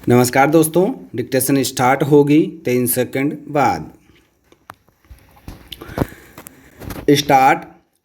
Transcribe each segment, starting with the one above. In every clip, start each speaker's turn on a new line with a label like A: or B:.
A: नमस्कार दोस्तों, dictation start होगी 3 सेकंड बाद। स्टार्ट।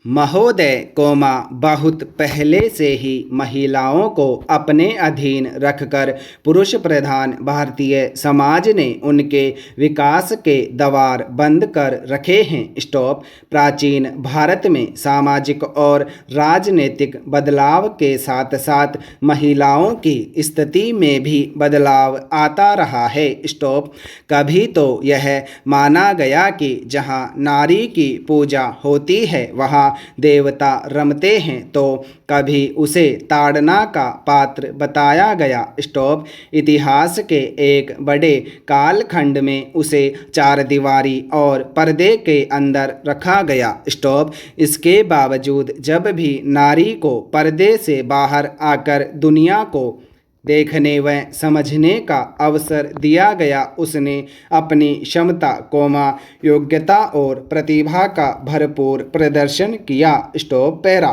A: महोदय बहुत पहले से ही महिलाओं को अपने अधीन रखकर पुरुष प्रधान भारतीय समाज ने उनके विकास के द्वार बंद कर रखे हैं। स्टॉप। प्राचीन भारत में सामाजिक और राजनीतिक बदलाव के साथ साथ महिलाओं की स्थिति में भी बदलाव आता रहा है। स्टॉप। कभी तो यह माना गया कि जहां नारी की पूजा होती है वहां देवता रमते हैं, तो कभी उसे ताड़ना का पात्र बताया गया। स्टॉप। इतिहास के एक बड़े कालखंड में उसे चारदीवारी और पर्दे के अंदर रखा गया। स्टॉप। इसके बावजूद जब भी नारी को पर्दे से बाहर आकर दुनिया को देखने व समझने का अवसर दिया गया, उसने अपनी क्षमता, योग्यता और प्रतिभा का भरपूर प्रदर्शन किया। स्टॉप। पैरा।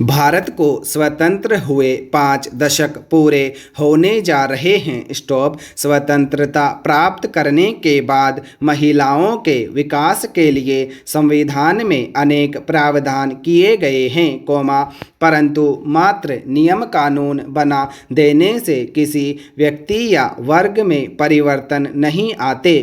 A: भारत को स्वतंत्र हुए 5 दशक पूरे होने जा रहे हैं। स्टॉप। स्वतंत्रता प्राप्त करने के बाद महिलाओं के विकास के लिए संविधान में अनेक प्रावधान किए गए हैं, परंतु मात्र नियम कानून बना देने से किसी व्यक्ति या वर्ग में परिवर्तन नहीं आते,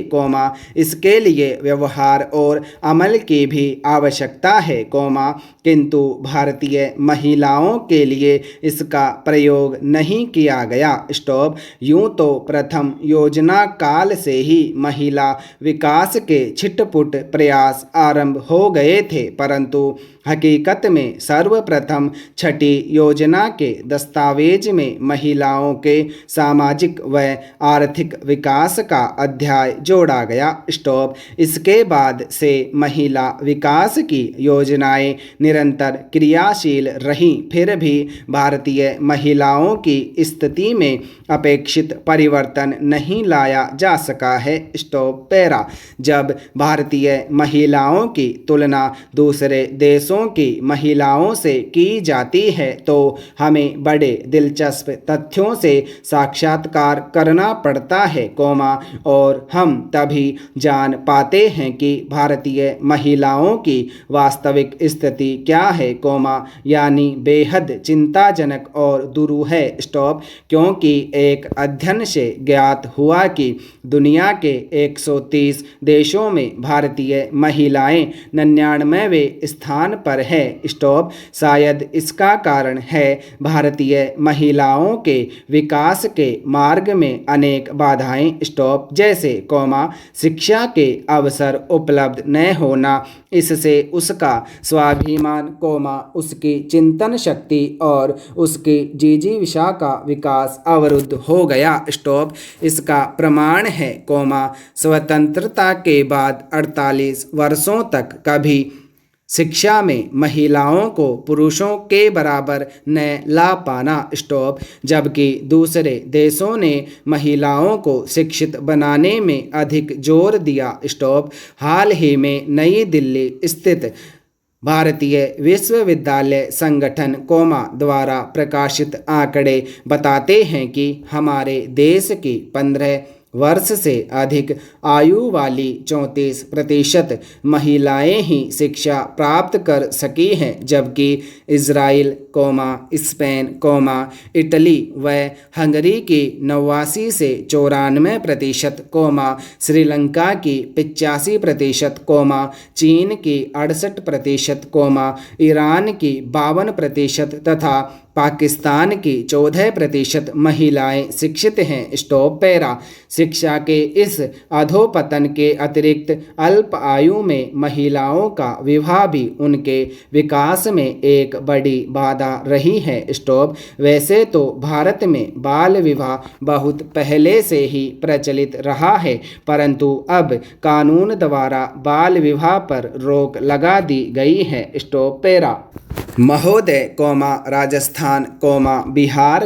A: इसके लिए व्यवहार और अमल की भी आवश्यकता है, किंतु भारतीय महिलाओं के लिए इसका प्रयोग नहीं किया गया। स्टॉप। यूं तो प्रथम योजना काल से ही महिला विकास के छिटपुट प्रयास आरंभ हो गए थे, परंतु हकीकत में सर्वप्रथम छठी योजना के दस्तावेज में महिलाओं के सामाजिक व आर्थिक विकास का अध्याय जोड़ा गया। स्टॉप। इसके बाद से महिला विकास की योजनाएं निरंतर क्रियाशील रहीं, फिर भी भारतीय महिलाओं की स्थिति में अपेक्षित परिवर्तन नहीं लाया जा सका है। स्टॉप। पैरा। जब भारतीय महिलाओं की तुलना दूसरे देशों की महिलाओं से की जाती है तो हमें बड़े दिलचस्प तथ्यों से साक्षात्कार करना पड़ता है, और हम तभी जान पाते हैं कि भारतीय महिलाओं की वास्तविक स्थिति क्या है, यानी बेहद चिंताजनक और दुरूह है। स्टॉप। क्योंकि एक अध्ययन से ज्ञात हुआ कि दुनिया के 130 देशों में भारतीय महिलाएं 99वें स्थान पर है। स्टॉप। शायद इसका कारण है भारतीय महिलाओं के विकास के मार्ग में अनेक बाधाएं, स्टॉप, जैसे शिक्षा के अवसर उपलब्ध न होना, इससे उसका स्वाभिमान, उसकी चिंतन शक्ति और उसकी जिजीविषा का विकास अवरुद्ध हो गया। स्टॉप। इसका प्रमाण है, स्वतंत्रता के बाद 48 वर्षों तक कभी शिक्षा में महिलाओं को पुरुषों के बराबर न ला पाना। स्टॉप। जबकि दूसरे देशों ने महिलाओं को शिक्षित बनाने में अधिक जोर दिया। स्टॉप। हाल ही में नई दिल्ली स्थित भारतीय विश्वविद्यालय संगठन द्वारा प्रकाशित आंकड़े बताते हैं कि हमारे देश की 15 वर्ष से अधिक आयु वाली 34% महिलाएं ही शिक्षा प्राप्त कर सकी हैं, जबकि इजराइल, स्पेन, इटली व हंगरी की 89 से 94%, श्रीलंका की 85%, चीन की 68%, ईरान की 52% तथा पाकिस्तान की 14% महिलाएं शिक्षित हैं। स्टॉप। पैरा। शिक्षा के इस अधोपतन के अतिरिक्त अल्प आयु में महिलाओं का विवाह भी उनके विकास में एक बड़ी बाधा रही है। स्टॉप। वैसे तो भारत में बाल विवाह बहुत पहले से ही प्रचलित रहा है, परंतु अब कानून द्वारा बाल विवाह पर रोक लगा दी गई है। स्टॉप। पैरा। महोदय, राजस्थान, बिहार,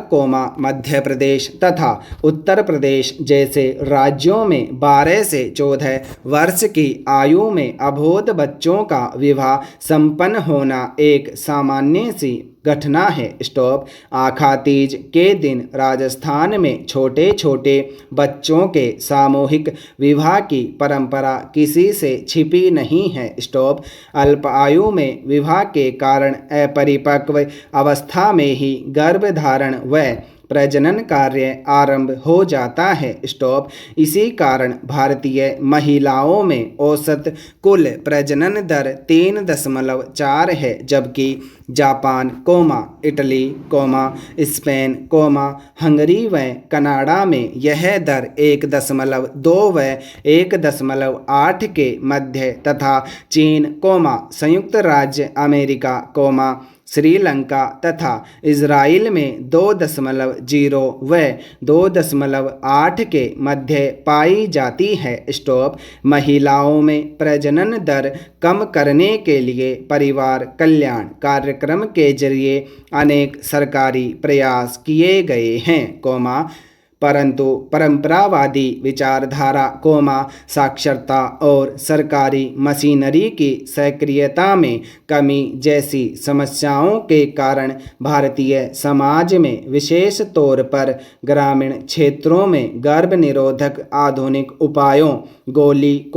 A: मध्य प्रदेश तथा उत्तर प्रदेश जैसे राज्यों में 12 से 14 वर्ष की आयु में अबोध बच्चों का विवाह संपन्न होना एक सामान्य सी घटना है। स्टॉप। आखातीज के दिन राजस्थान में छोटे छोटे बच्चों के सामूहिक विवाह की परंपरा किसी से छिपी नहीं है। स्टॉप। अल्प आयु में विवाह के कारण अपरिपक्व अवस्था में ही गर्भधारण व प्रजनन कार्य आरंभ हो जाता है। स्टॉप। इसी कारण भारतीय महिलाओं में औसत कुल प्रजनन दर 3.4 है, जबकि जापान, इटली, स्पेन, हंगरी व कनाडा में यह दर 1.2 व 1.8 के मध्य तथा चीन, संयुक्त राज्य अमेरिका, श्रीलंका तथा इजराइल में 2.0 व 2.8 के मध्य पाई जाती है। स्टॉप। महिलाओं में प्रजनन दर कम करने के लिए परिवार कल्याण कार्यक्रम के जरिए अनेक सरकारी प्रयास किए गए हैं, परंतु परंपरावादी विचारधारा, साक्षरता और सरकारी मशीनरी की सक्रियता में कमी जैसी समस्याओं के कारण भारतीय समाज में विशेष तौर पर ग्रामीण क्षेत्रों में गर्भ निरोधक आधुनिक उपायों, गोली,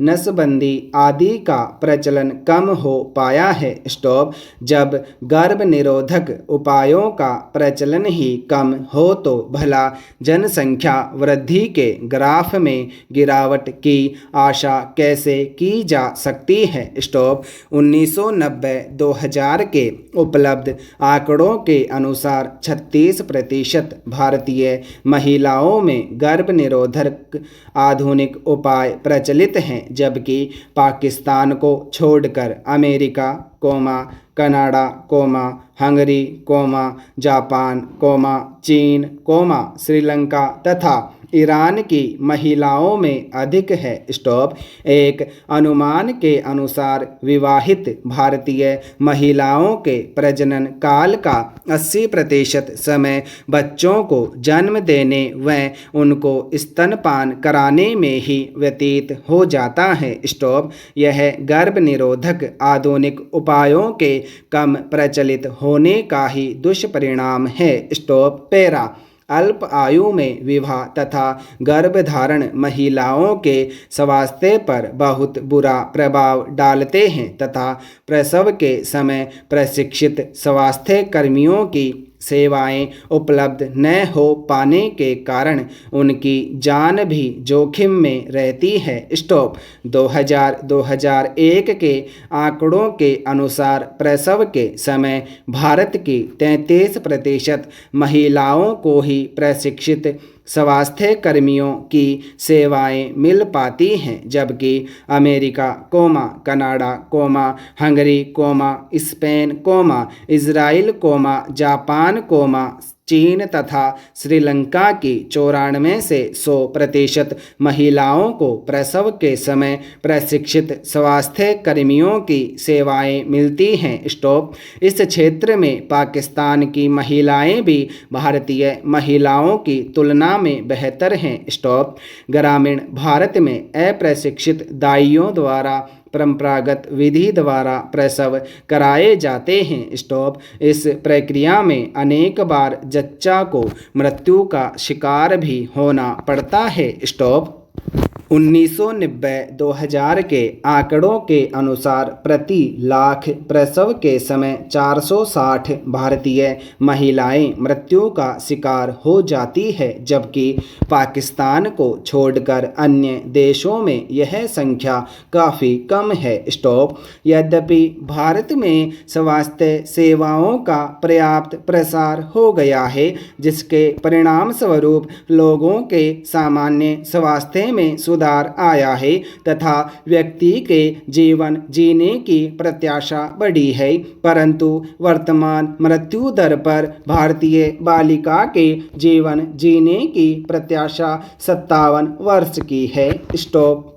A: नसबंदी आदि का प्रचलन कम हो पाया है। स्टॉप। जब गर्भ निरोधक उपायों का प्रचलन ही कम हो तो भला जनसंख्या वृद्धि के ग्राफ में गिरावट की आशा कैसे की जा सकती है। स्टॉप। 1990-2000 के उपलब्ध आंकड़ों के अनुसार 36% भारतीय महिलाओं में गर्भ निरोधक आधुनिक उपाय प्रचलित हैं, जबकि पाकिस्तान को छोड़कर अमेरिका, कनाडा, हंगरी, जापान, चीन, श्रीलंका तथा ईरान की महिलाओं में अधिक है। स्टॉप। एक अनुमान के अनुसार विवाहित भारतीय महिलाओं के प्रजनन काल का 80% समय बच्चों को जन्म देने व उनको स्तनपान कराने में ही व्यतीत हो जाता है। स्टॉप। यह गर्भ निरोधक आधुनिक उपायों के कम प्रचलित होने का ही दुष्परिणाम है। स्टॉप। पैरा। अल्प आयु में विवाह तथा गर्भधारण महिलाओं के स्वास्थ्य पर बहुत बुरा प्रभाव डालते हैं तथा प्रसव के समय प्रशिक्षित स्वास्थ्य कर्मियों की सेवाएं उपलब्ध न हो पाने के कारण उनकी जान भी जोखिम में रहती है। स्टॉप। 2000-2001 के आंकड़ों के अनुसार प्रसव के समय भारत की 33% महिलाओं को ही प्रशिक्षित स्वास्थ्य कर्मियों की सेवाएं मिल पाती हैं, जबकि America, Canada, Hungary, Spain, Israel, Japan, चीन तथा श्रीलंका की 94 से 100% महिलाओं को प्रसव के समय प्रशिक्षित स्वास्थ्य कर्मियों की सेवाएं मिलती हैं। स्टॉप। इस क्षेत्र में पाकिस्तान की महिलाएं भी भारतीय महिलाओं की तुलना में बेहतर हैं। स्टॉप। ग्रामीण भारत में अप्रशिक्षित दाइयों द्वारा परंपरागत विधि द्वारा प्रसव कराए जाते हैं। स्टॉप। इस प्रक्रिया में अनेक बार जच्चा को मृत्यु का शिकार भी होना पड़ता है। स्टॉप। 1990-2000 के आंकड़ों के अनुसार प्रति लाख प्रसव के समय 460 भारतीय महिलाएं मृत्यु का शिकार हो जाती है, जबकि पाकिस्तान को छोड़कर अन्य देशों में यह संख्या काफ़ी कम है। स्टॉप। यद्यपि भारत में स्वास्थ्य सेवाओं का पर्याप्त प्रसार हो गया है, जिसके परिणाम स्वरूप लोगों के सामान्य स्वास्थ्य में सुधार आया है तथा व्यक्ति के जीवन जीने की प्रत्याशा बढ़ी है, परंतु वर्तमान मृत्यु दर पर भारतीय बालिका के जीवन जीने की प्रत्याशा 57 वर्ष की है। स्टॉप।